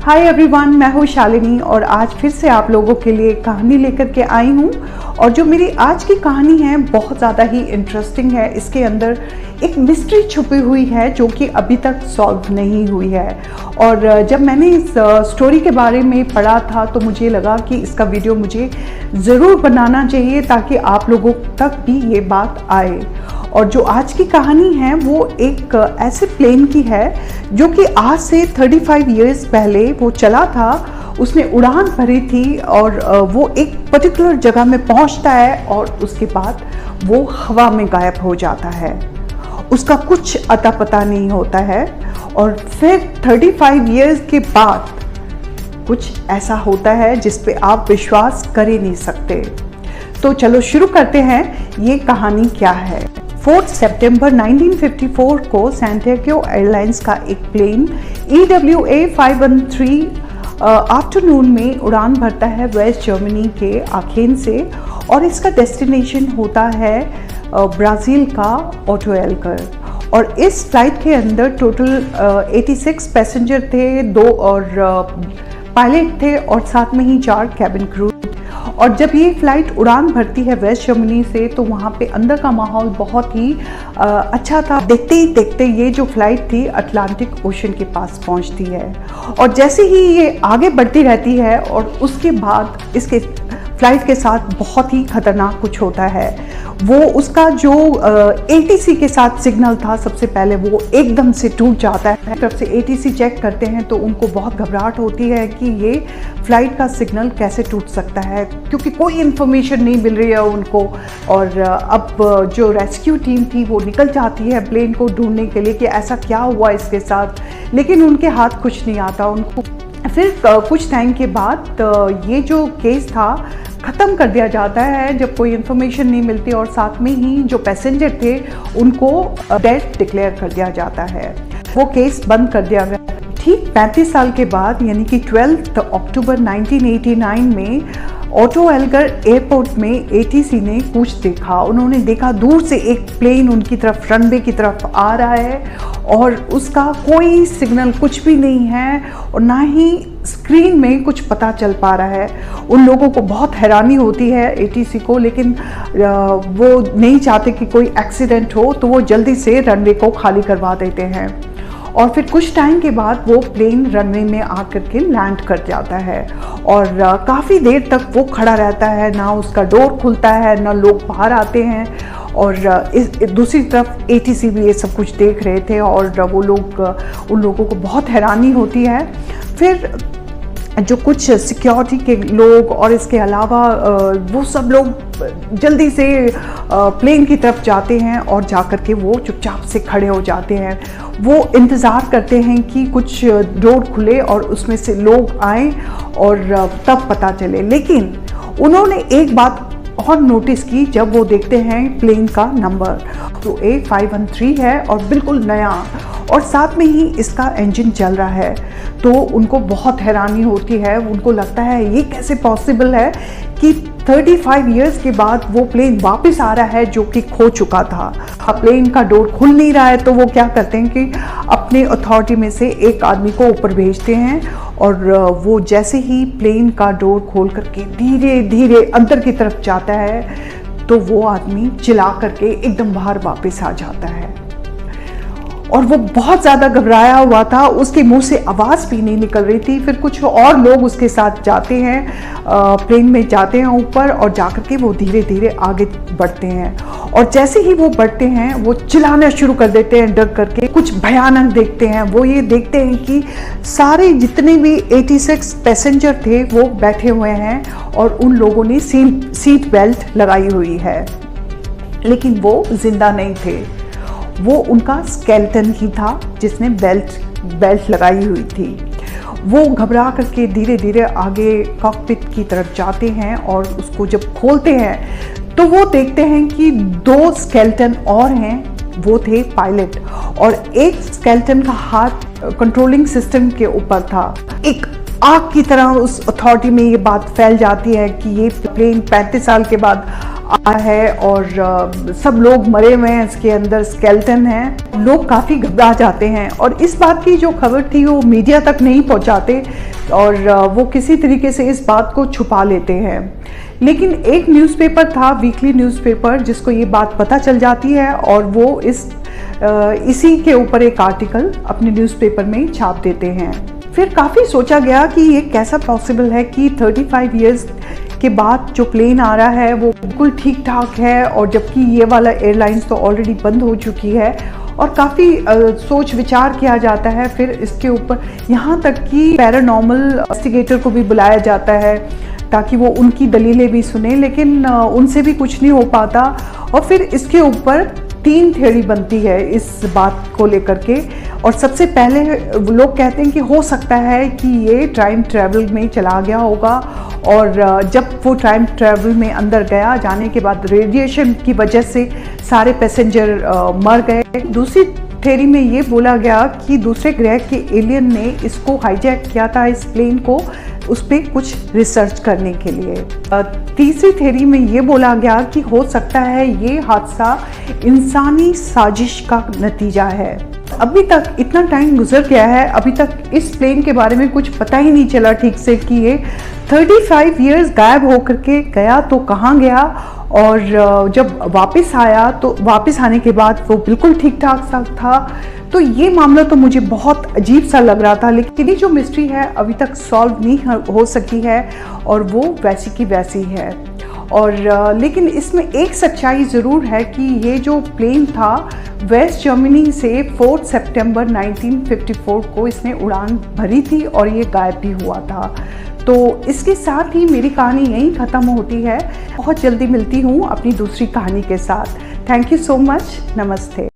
Hi everyone, मैं हूँ शालिनी और आज फिर से आप लोगों के लिए कहानी लेकर के आई हूँ। और जो मेरी आज की कहानी है बहुत ज़्यादा ही इंटरेस्टिंग है। इसके अंदर एक मिस्ट्री छुपी हुई है जो कि अभी तक सॉल्व नहीं हुई है। और जब मैंने इस स्टोरी के बारे में पढ़ा था तो मुझे लगा कि इसका वीडियो मुझे ज़रूर बनाना चाहिए ताकि आप लोगों तक भी ये बात आए। और जो आज की कहानी है वो एक ऐसे प्लेन की है जो कि आज से 35 इयर्स पहले वो चला था। उसने उड़ान भरी थी और वो एक पर्टिकुलर जगह में पहुंचता है और उसके बाद वो हवा में गायब हो जाता है। उसका कुछ अता पता नहीं होता है। और फिर 35 इयर्स के बाद कुछ ऐसा होता है जिस पे आप विश्वास कर ही नहीं सकते। तो चलो शुरू करते हैं, ये कहानी क्या है। 4 सितंबर 1954 को सैंटियागो एयरलाइंस का एक प्लेन EWA 513 आफ्टरनून में उड़ान भरता है वेस्ट जर्मनी के आखेन से और इसका डेस्टिनेशन होता है ब्राज़ील का ऑटो एल्गर। और इस फ्लाइट के अंदर टोटल 86 पैसेंजर थे, 2 और पायलट थे और साथ में ही 4 कैबिन क्रू। और जब ये फ्लाइट उड़ान भरती है वेस्ट जर्मनी से तो वहाँ पे अंदर का माहौल बहुत ही अच्छा था। देखते ही देखते ये जो फ्लाइट थी अटलांटिक ओशन के पास पहुँचती है और जैसे ही ये आगे बढ़ती रहती है और उसके बाद इसके फ्लाइट के साथ बहुत ही खतरनाक कुछ होता है। वो उसका जो ATC के साथ सिग्नल था सबसे पहले वो एकदम से टूट जाता है। तरफ से ATC चेक करते हैं तो उनको बहुत घबराहट होती है कि ये फ्लाइट का सिग्नल कैसे टूट सकता है, क्योंकि कोई इन्फॉर्मेशन नहीं मिल रही है उनको। और अब जो रेस्क्यू टीम थी वो निकल जाती है प्लेन को ढूंढने के लिए कि ऐसा क्या हुआ इसके साथ, लेकिन उनके हाथ कुछ नहीं आता उनको। फिर कुछ टाइम के बाद ये जो केस था ख़त्म कर दिया जाता है जब कोई इन्फॉर्मेशन नहीं मिलती और साथ में ही जो पैसेंजर थे उनको डेड डिक्लेयर कर दिया जाता है। वो केस बंद कर दिया गया। ठीक 35 साल के बाद यानी कि 12 अक्टूबर 1989 में ऑटो एल्गर एयरपोर्ट में ATC ने कुछ देखा। उन्होंने देखा दूर से एक प्लेन उनकी तरफ रनवे की तरफ आ रहा है और उसका कोई सिग्नल कुछ भी नहीं है और ना ही स्क्रीन में कुछ पता चल पा रहा है। उन लोगों को बहुत हैरानी होती है ATC को, लेकिन वो नहीं चाहते कि कोई एक्सीडेंट हो तो वो जल्दी से रनवे को खाली करवा देते हैं। और फिर कुछ टाइम के बाद वो प्लेन रनवे में आकर के लैंड कर जाता है और काफ़ी देर तक वो खड़ा रहता है, ना उसका डोर खुलता है ना लोग बाहर आते हैं। और दूसरी तरफ ATC भी ये सब कुछ देख रहे थे और वो लोग उन लोगों को बहुत हैरानी होती है। फिर जो कुछ सिक्योरिटी के लोग और इसके अलावा वो सब लोग जल्दी से प्लेन की तरफ जाते हैं और जाकर के वो चुपचाप से खड़े हो जाते हैं। वो इंतज़ार करते हैं कि कुछ डोर खुले और उसमें से लोग आएँ और तब पता चले। लेकिन उन्होंने एक बात और नोटिस की जब वो देखते हैं प्लेन का नंबर तो A513 है और बिल्कुल नया, और साथ में ही इसका इंजन चल रहा है। तो उनको बहुत हैरानी होती है। उनको लगता है ये कैसे पॉसिबल है कि 35 इयर्स के बाद वो प्लेन वापस आ रहा है जो कि खो चुका था। प्लेन का डोर खुल नहीं रहा है तो वो क्या करते हैं कि अपने अथॉरिटी में से एक आदमी को ऊपर भेजते हैं और वो जैसे ही प्लेन का डोर खोल करके धीरे धीरे अंदर की तरफ जाता है तो वो आदमी चिल्ला करके एकदम बाहर वापस आ जाता है। और वो बहुत ज़्यादा घबराया हुआ था, उसके मुंह से आवाज़ भी नहीं निकल रही थी। फिर कुछ और लोग उसके साथ जाते हैं, प्लेन में जाते हैं ऊपर और जाकर के वो धीरे धीरे आगे बढ़ते हैं। और जैसे ही वो बढ़ते हैं वो चिल्लाना शुरू कर देते हैं डर करके। कुछ भयानक देखते हैं। वो ये देखते हैं कि सारे जितने भी 86 पैसेंजर थे वो बैठे हुए हैं और उन लोगों ने सीट बेल्ट लगाई हुई है, लेकिन वो जिंदा नहीं थे। वो उनका स्केलेटन ही था जिसने बेल्ट लगाई हुई थी। वो घबरा करके धीरे धीरे आगे कॉकपिट की तरफ जाते हैं और उसको जब खोलते हैं तो वो देखते हैं कि 2 स्केलेटन और हैं, वो थे पायलट। और एक स्केलेटन का हाथ कंट्रोलिंग सिस्टम के ऊपर था। एक आग की तरह उस अथॉरिटी में ये बात फैल जाती है कि ये प्लेन 35 साल के बाद आया है और सब लोग मरे हुए हैं, इसके अंदर स्केलेटन है। लोग काफ़ी घबरा जाते हैं और इस बात की जो खबर थी वो मीडिया तक नहीं पहुंचाते और वो किसी तरीके से इस बात को छुपा लेते हैं। लेकिन एक न्यूज़पेपर था, वीकली न्यूज़पेपर, जिसको ये बात पता चल जाती है और वो इसी के ऊपर एक आर्टिकल अपने न्यूज़पेपर में छाप देते हैं। फिर काफ़ी सोचा गया कि ये कैसा पॉसिबल है कि 35 इयर्स के बाद जो प्लेन आ रहा है वो बिल्कुल ठीक ठाक है, और जबकि ये वाला एयरलाइंस तो ऑलरेडी बंद हो चुकी है। और काफ़ी सोच विचार किया जाता है। फिर इसके ऊपर यहाँ तक कि पैरानॉर्मल इन्वेस्टिगेटर को भी बुलाया जाता है ताकि वो उनकी दलीलें भी सुने, लेकिन उनसे भी कुछ नहीं हो पाता। और फिर इसके ऊपर 3 थ्योरी बनती है इस बात को लेकर के। और सबसे पहले लोग कहते हैं कि हो सकता है कि ये टाइम ट्रैवल में चला गया होगा, और जब वो टाइम ट्रैवल में अंदर गया, जाने के बाद रेडिएशन की वजह से सारे पैसेंजर मर गए। दूसरी थ्योरी में ये बोला गया कि दूसरे ग्रह के एलियन ने इसको हाईजैक किया था, इस प्लेन को, उस पर कुछ रिसर्च करने के लिए। तीसरी थ्योरी में ये बोला गया कि हो सकता है ये हादसा इंसानी साजिश का नतीजा है। अभी तक इतना टाइम गुजर गया है, अभी तक इस प्लेन के बारे में कुछ पता ही नहीं चला ठीक से कि ये 35 इयर्स गायब होकर के गया तो कहाँ गया, और जब वापस आया तो वापस आने के बाद वो बिल्कुल ठीक ठाक सा था। तो ये मामला तो मुझे बहुत अजीब सा लग रहा था, लेकिन ये जो मिस्ट्री है अभी तक सॉल्व नहीं हो सकी है, और वो वैसी की वैसी है। और लेकिन इसमें एक सच्चाई ज़रूर है कि ये जो प्लेन था वेस्ट जर्मनी से 4 सितंबर 1954 को इसने उड़ान भरी थी और ये गायब भी हुआ था। तो इसके साथ ही मेरी कहानी यहीं ख़त्म होती है। बहुत जल्दी मिलती हूँ अपनी दूसरी कहानी के साथ। Thank you so much. नमस्ते।